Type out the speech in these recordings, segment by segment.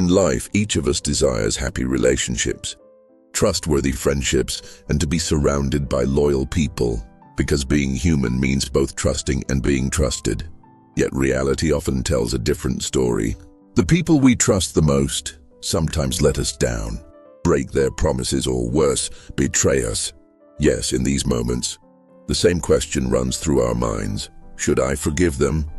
In life, each of us desires happy relationships, trustworthy friendships, and to be surrounded by loyal people, because being human means both trusting and being trusted. Yet reality often tells a different story. The people we trust the most sometimes let us down, break their promises, or worse, betray us. Yes, in these moments, the same question runs through our minds. Should I forgive them?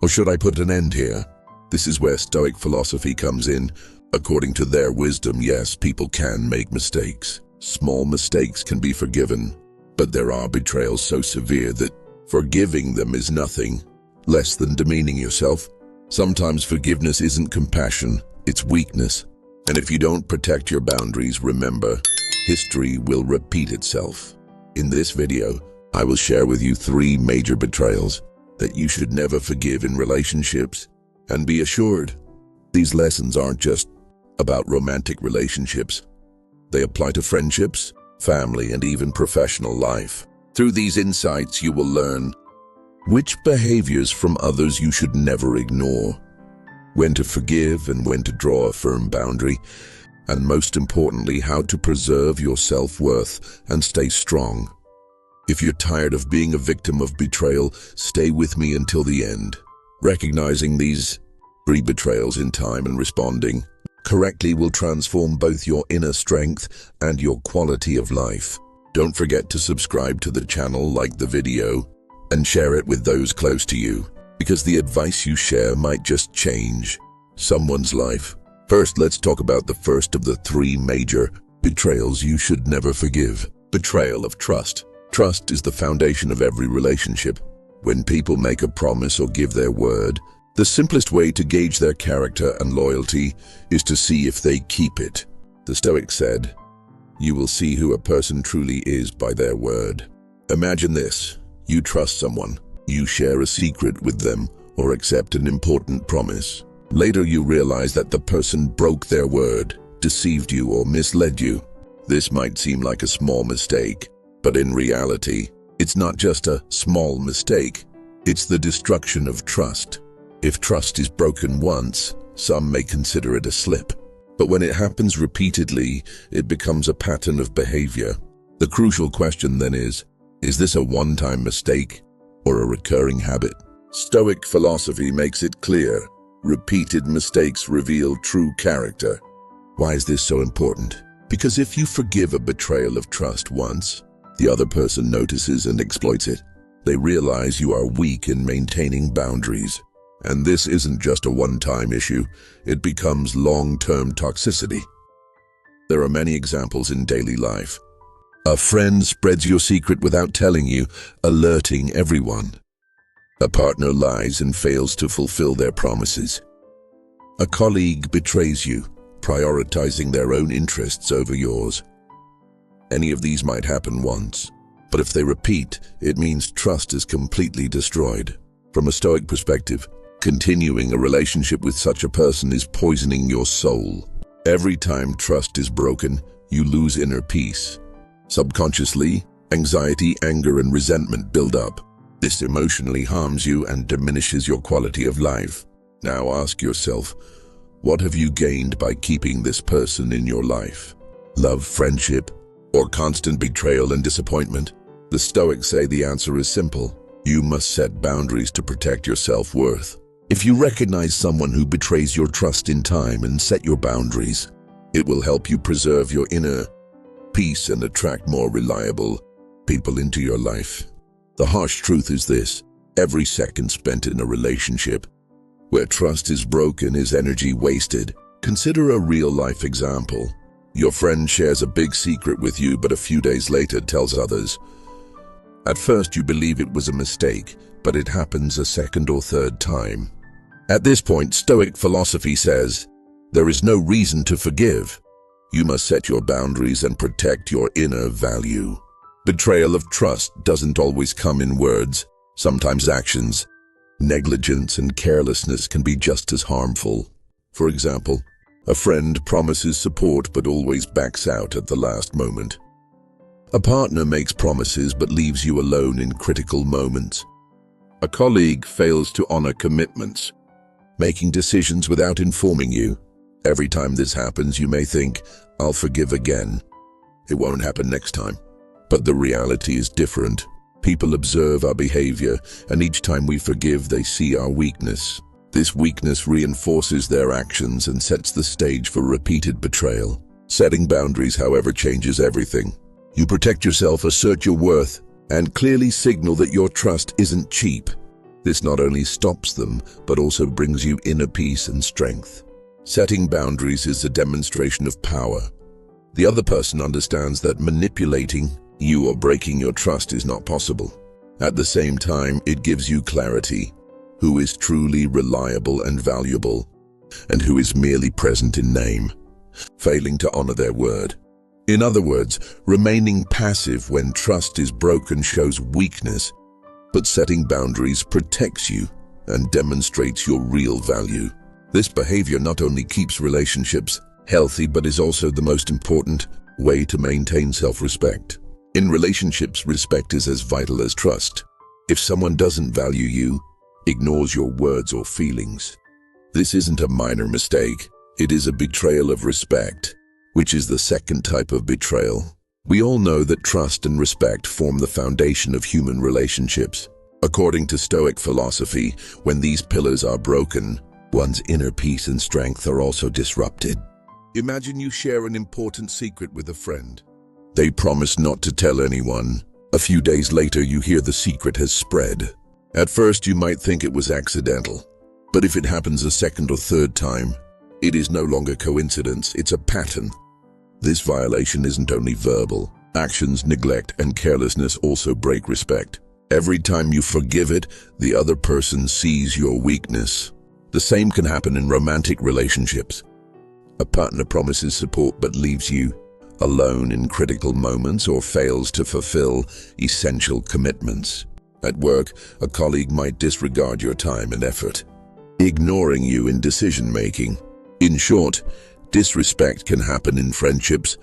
Or should I put an end here? This is where Stoic philosophy comes in. According to their wisdom, yes, people can make mistakes. Small mistakes can be forgiven, but there are betrayals so severe that forgiving them is nothing less than demeaning yourself. Sometimes forgiveness isn't compassion, it's weakness. And if you don't protect your boundaries, remember, history will repeat itself. In this video, I will share with you 3 major betrayals that you should never forgive in relationships. And be assured, these lessons aren't just about romantic relationships. They apply to friendships, family, and even professional life. Through these insights, you will learn which behaviors from others you should never ignore, when to forgive and when to draw a firm boundary, and most importantly, how to preserve your self-worth and stay strong. If you're tired of being a victim of betrayal, stay with me until the end. Recognizing these 3 betrayals in time and responding correctly will transform both your inner strength and your quality of life. Don't forget to subscribe to the channel, like the video, and share it with those close to you, because the advice you share might just change someone's life. First, let's talk about the first of the 3 major betrayals you should never forgive. Betrayal of trust. Trust is the foundation of every relationship. When people make a promise or give their word, the simplest way to gauge their character and loyalty is to see if they keep it. The Stoic said, "You will see who a person truly is by their word." Imagine this. You trust someone. You share a secret with them or accept an important promise. Later you realize that the person broke their word, deceived you, or misled you. This might seem like a small mistake, but in reality, it's not just a small mistake. It's the destruction of trust. If trust is broken once, some may consider it a slip. But when it happens repeatedly, it becomes a pattern of behavior. The crucial question then is this a one-time mistake or a recurring habit? Stoic philosophy makes it clear. Repeated mistakes reveal true character. Why is this so important? Because if you forgive a betrayal of trust once, the other person notices and exploits it. They realize you are weak in maintaining boundaries. And this isn't just a one-time issue, it becomes long-term toxicity. There are many examples in daily life. A friend spreads your secret without telling you, alerting everyone. A partner lies and fails to fulfill their promises. A colleague betrays you, prioritizing their own interests over yours. Any of these might happen once, but if they repeat, it means trust is completely destroyed. From a Stoic perspective, continuing a relationship with such a person is poisoning your soul. Every time trust is broken, you lose inner peace. Subconsciously, anxiety, anger, and resentment build up. This emotionally harms you and diminishes your quality of life. Now ask yourself, what have you gained by keeping this person in your life? Love, friendship, or constant betrayal and disappointment? The Stoics say the answer is simple. You must set boundaries to protect your self-worth. If you recognize someone who betrays your trust in time and set your boundaries, it will help you preserve your inner peace and attract more reliable people into your life. The harsh truth is this: every second spent in a relationship where trust is broken is energy wasted. Consider a real-life example. Your friend shares a big secret with you, but a few days later tells others. At first you believe it was a mistake, but it happens a second or third time. At this point, Stoic philosophy says, there is no reason to forgive. You must set your boundaries and protect your inner value. Betrayal of trust doesn't always come in words. Sometimes actions, negligence, and carelessness can be just as harmful. For example, a friend promises support but always backs out at the last moment. A partner makes promises but leaves you alone in critical moments. A colleague fails to honor commitments, making decisions without informing you. Every time this happens, you may think, "I'll forgive again. It won't happen next time." But the reality is different. People observe our behavior, and each time we forgive, they see our weakness. This weakness reinforces their actions and sets the stage for repeated betrayal. Setting boundaries, however, changes everything. You protect yourself, assert your worth, and clearly signal that your trust isn't cheap. This not only stops them, but also brings you inner peace and strength. Setting boundaries is a demonstration of power. The other person understands that manipulating you or breaking your trust is not possible. At the same time, it gives you clarity: who is truly reliable and valuable, and who is merely present in name, failing to honor their word. In other words, remaining passive when trust is broken shows weakness, but setting boundaries protects you and demonstrates your real value. This behavior not only keeps relationships healthy, but is also the most important way to maintain self-respect. In relationships, respect is as vital as trust. If someone doesn't value you, ignores your words or feelings, this isn't a minor mistake. It is a betrayal of respect, which is the second type of betrayal. We all know that trust and respect form the foundation of human relationships. According to Stoic philosophy, when these pillars are broken, one's inner peace and strength are also disrupted. Imagine you share an important secret with a friend. They promise not to tell anyone. A few days later, you hear the secret has spread. At first, you might think it was accidental, but if it happens a second or third time, it is no longer coincidence, it's a pattern. This violation isn't only verbal. Actions, neglect, and carelessness also break respect. Every time you forgive it, the other person sees your weakness. The same can happen in romantic relationships. A partner promises support but leaves you alone in critical moments or fails to fulfill essential commitments. At work, a colleague might disregard your time and effort, ignoring you in decision-making. In short, disrespect can happen in friendships,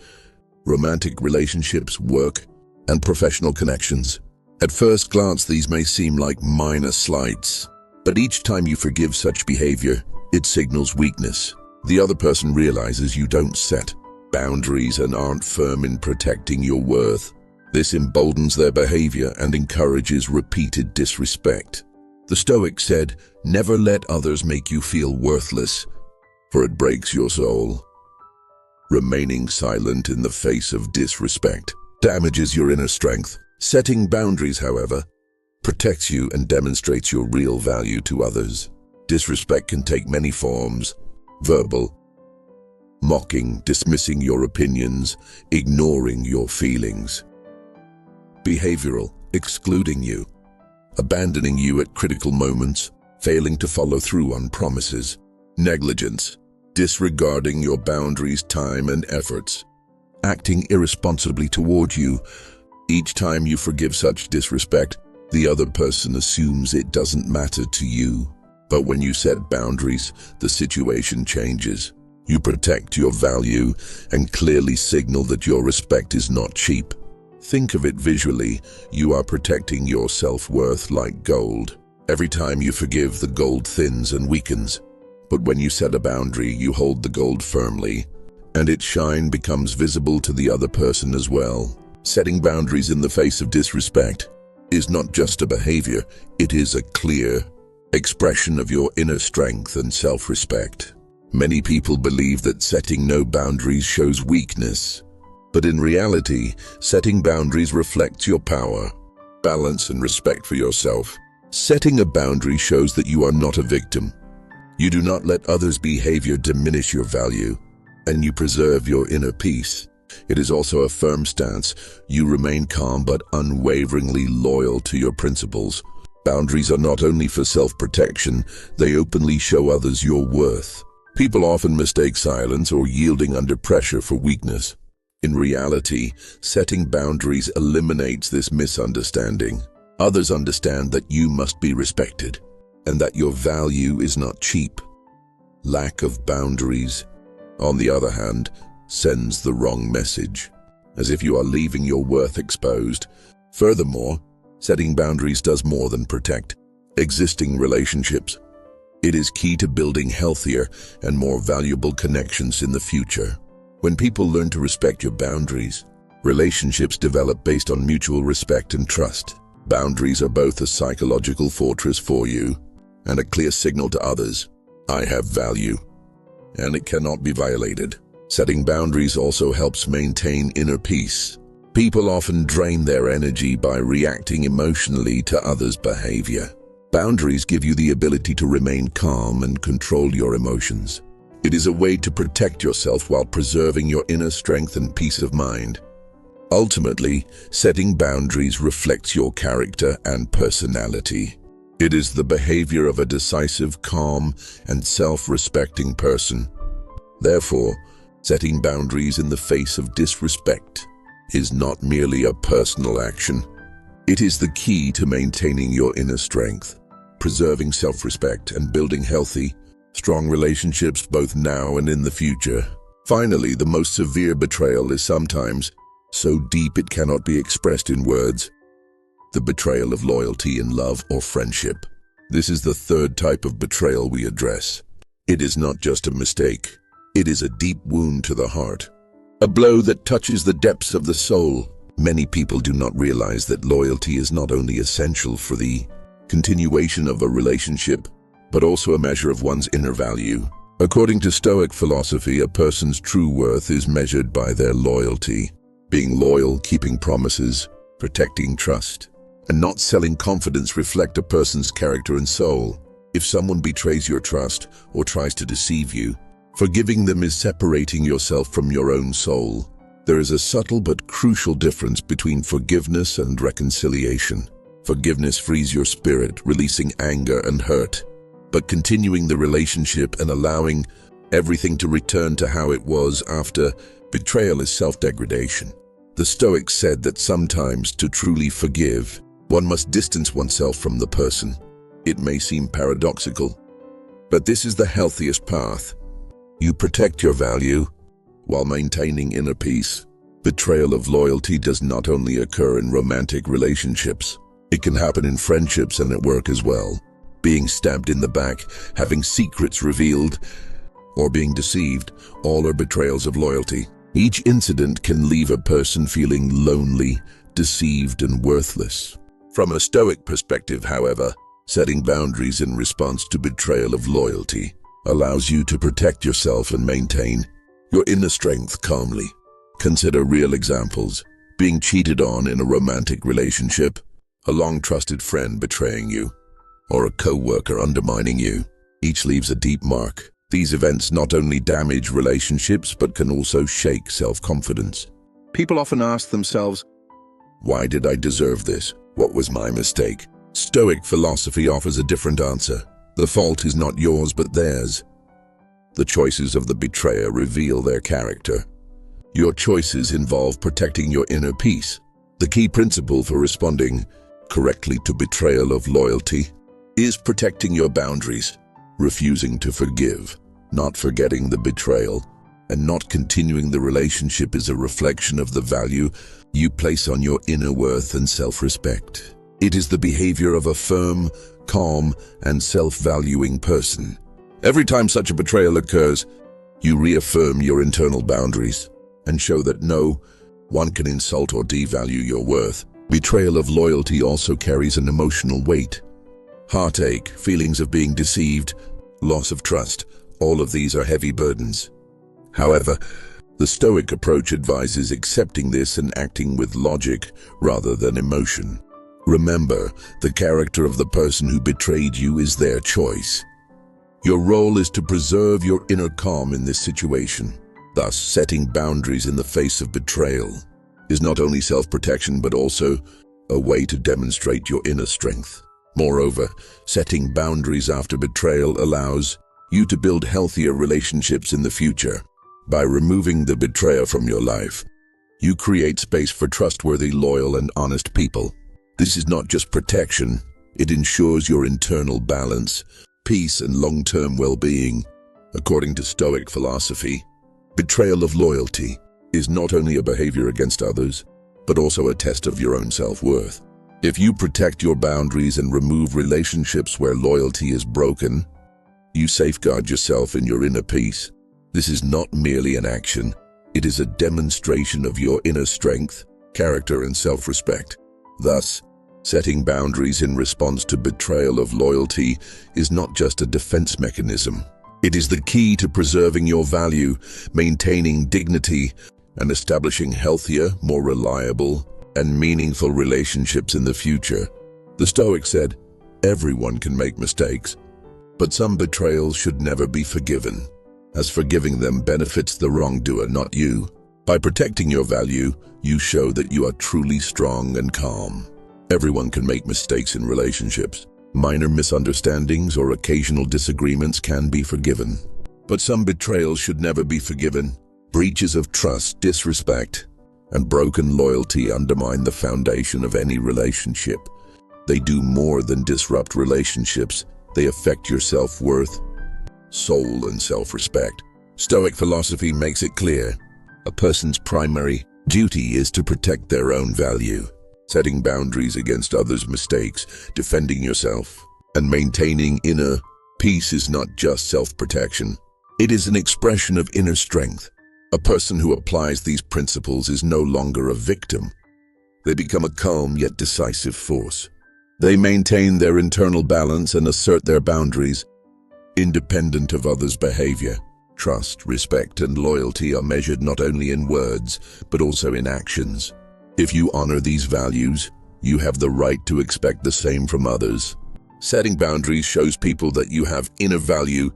romantic relationships, work, and professional connections. At first glance, these may seem like minor slights, but each time you forgive such behavior, it signals weakness. The other person realizes you don't set boundaries and aren't firm in protecting your worth. This emboldens their behavior and encourages repeated disrespect. The Stoics said, "Never let others make you feel worthless, for it breaks your soul." Remaining silent in the face of disrespect damages your inner strength. Setting boundaries, however, protects you and demonstrates your real value to others. Disrespect can take many forms: verbal, mocking, dismissing your opinions, ignoring your feelings; behavioral, excluding you, abandoning you at critical moments, failing to follow through on promises; negligence, disregarding your boundaries, time, and efforts; acting irresponsibly toward you. Each time you forgive such disrespect, the other person assumes it doesn't matter to you. But when you set boundaries, the situation changes. You protect your value and clearly signal that your respect is not cheap. Think of it visually. You are protecting your self-worth like gold. Every time you forgive, the gold thins and weakens. But when you set a boundary, you hold the gold firmly, and its shine becomes visible to the other person as well. Setting boundaries in the face of disrespect is not just a behavior, it is a clear expression of your inner strength and self-respect. Many people believe that setting no boundaries shows weakness, but in reality, setting boundaries reflects your power, balance, and respect for yourself. Setting a boundary shows that you are not a victim. You do not let others' behavior diminish your value, and you preserve your inner peace. It is also a firm stance. You remain calm but unwaveringly loyal to your principles. Boundaries are not only for self-protection, they openly show others your worth. People often mistake silence or yielding under pressure for weakness. In reality, setting boundaries eliminates this misunderstanding. Others understand that you must be respected, and that your value is not cheap. Lack of boundaries, on the other hand, sends the wrong message, as if you are leaving your worth exposed. Furthermore, setting boundaries does more than protect existing relationships. It is key to building healthier and more valuable connections in the future. When people learn to respect your boundaries, relationships develop based on mutual respect and trust. Boundaries are both a psychological fortress for you and a clear signal to others. I have value, and it cannot be violated. Setting boundaries also helps maintain inner peace. People often drain their energy by reacting emotionally to others' behavior. Boundaries give you the ability to remain calm and control your emotions. It is a way to protect yourself while preserving your inner strength and peace of mind. Ultimately, setting boundaries reflects your character and personality. It is the behavior of a decisive, calm, and self-respecting person. Therefore, setting boundaries in the face of disrespect is not merely a personal action. It is the key to maintaining your inner strength, preserving self-respect, and building healthy, strong relationships both now and in the future. Finally, the most severe betrayal is sometimes so deep it cannot be expressed in words. The betrayal of loyalty in love or friendship. This is the third type of betrayal we address. It is not just a mistake. It is a deep wound to the heart. A blow that touches the depths of the soul. Many people do not realize that loyalty is not only essential for the continuation of a relationship, but also a measure of one's inner value. According to Stoic philosophy, a person's true worth is measured by their loyalty. Being loyal, keeping promises, protecting trust, and not selling confidence reflect a person's character and soul. If someone betrays your trust or tries to deceive you, forgiving them is separating yourself from your own soul. There is a subtle but crucial difference between forgiveness and reconciliation. Forgiveness frees your spirit, releasing anger and hurt, but continuing the relationship and allowing everything to return to how it was after betrayal is self-degradation. The Stoics said that sometimes to truly forgive, one must distance oneself from the person. It may seem paradoxical, but this is the healthiest path. You protect your value while maintaining inner peace. Betrayal of loyalty does not only occur in romantic relationships. It can happen in friendships and at work as well. Being stabbed in the back, having secrets revealed, or being deceived, all are betrayals of loyalty. Each incident can leave a person feeling lonely, deceived, and worthless. From a Stoic perspective, however, setting boundaries in response to betrayal of loyalty allows you to protect yourself and maintain your inner strength calmly. Consider real examples: being cheated on in a romantic relationship, a long-trusted friend betraying you, or a co-worker undermining you. Each leaves a deep mark. These events not only damage relationships, but can also shake self-confidence. People often ask themselves, why did I deserve this? What was my mistake? Stoic philosophy offers a different answer. The fault is not yours, but theirs. The choices of the betrayer reveal their character. Your choices involve protecting your inner peace. The key principle for responding correctly to betrayal of loyalty is protecting your boundaries, refusing to forgive, not forgetting the betrayal, and not continuing the relationship is a reflection of the value you place on your inner worth and self-respect. It is the behavior of a firm, calm, and self-valuing person. Every time such a betrayal occurs, you reaffirm your internal boundaries and show that no one can insult or devalue your worth. Betrayal of loyalty also carries an emotional weight. Heartache, feelings of being deceived, loss of trust, all of these are heavy burdens. However, the Stoic approach advises accepting this and acting with logic rather than emotion. Remember, the character of the person who betrayed you is their choice. Your role is to preserve your inner calm in this situation. Thus, setting boundaries in the face of betrayal is not only self-protection but also a way to demonstrate your inner strength. Moreover, setting boundaries after betrayal allows you to build healthier relationships in the future. By removing the betrayer from your life, you create space for trustworthy, loyal, and honest people. This is not just protection, it ensures your internal balance, peace, and long-term well-being. According to Stoic philosophy, betrayal of loyalty is not only a behavior against others, but also a test of your own self-worth. If you protect your boundaries and remove relationships where loyalty is broken, You safeguard yourself in your inner peace. This is not merely an action. It is a demonstration of your inner strength, character, and self-respect. Thus, setting boundaries in response to betrayal of loyalty is not just a defense mechanism. It is the key to preserving your value, maintaining dignity, and establishing healthier, more reliable, and meaningful relationships in the future. The Stoics said, "Everyone can make mistakes, but some betrayals should never be forgiven, as forgiving them benefits the wrongdoer, not you." By protecting your value, you show that you are truly strong and calm. Everyone can make mistakes in relationships. Minor misunderstandings or occasional disagreements can be forgiven. But some betrayals should never be forgiven. Breaches of trust, disrespect, and broken loyalty undermine the foundation of any relationship. They do more than disrupt relationships. They affect your self-worth, soul, and self-respect. Stoic philosophy makes it clear. A person's primary duty is to protect their own value. Setting boundaries against others' mistakes, defending yourself, and maintaining inner peace is not just self-protection. It is an expression of inner strength. A person who applies these principles is no longer a victim. They become a calm yet decisive force. They maintain their internal balance and assert their boundaries, independent of others' behavior. Trust, respect, and loyalty are measured not only in words, but also in actions. If you honor these values, you have the right to expect the same from others. Setting boundaries shows people that you have inner value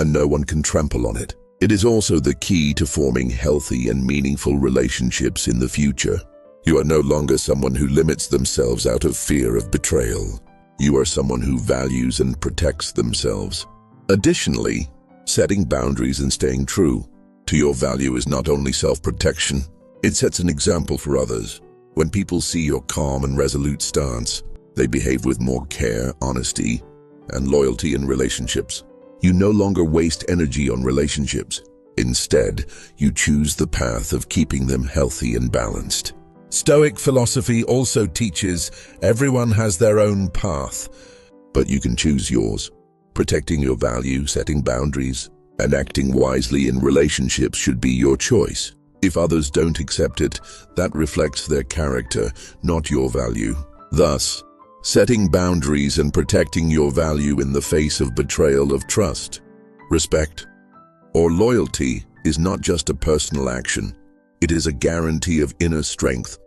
and no one can trample on it. It is also the key to forming healthy and meaningful relationships in the future. You are no longer someone who limits themselves out of fear of betrayal. You are someone who values and protects themselves. Additionally, setting boundaries and staying true to your value is not only self-protection, it sets an example for others. When people see your calm and resolute stance, they behave with more care, honesty, and loyalty in relationships. You no longer waste energy on relationships. Instead, you choose the path of keeping them healthy and balanced. Stoic philosophy also teaches everyone has their own path, but you can choose yours. Protecting your value, setting boundaries, and acting wisely in relationships should be your choice. If others don't accept it, that reflects their character, not your value. Thus, setting boundaries and protecting your value in the face of betrayal of trust, respect, or loyalty is not just a personal action. It is a guarantee of inner strength,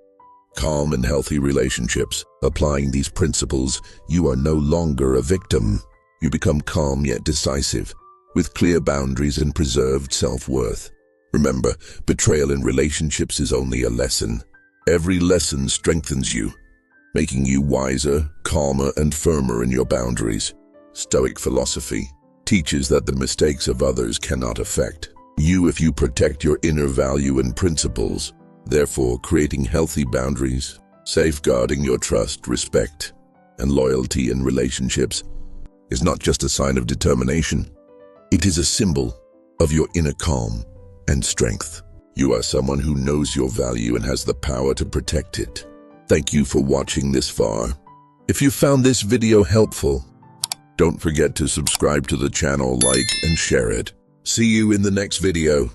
calm and healthy relationships. Applying these principles, you are no longer a victim. You become calm yet decisive, with clear boundaries and preserved self-worth. Remember, betrayal in relationships is only a lesson. Every lesson strengthens you, making you wiser, calmer, and firmer in your boundaries. Stoic philosophy teaches that the mistakes of others cannot affect you if you protect your inner value and principles. Therefore, creating healthy boundaries, safeguarding your trust, respect, and loyalty in relationships is not just a sign of determination. It is a symbol of your inner calm and strength. You are someone who knows your value and has the power to protect it. Thank you for watching this far. If you found this video helpful, don't forget to subscribe to the channel, like, and share it. See you in the next video.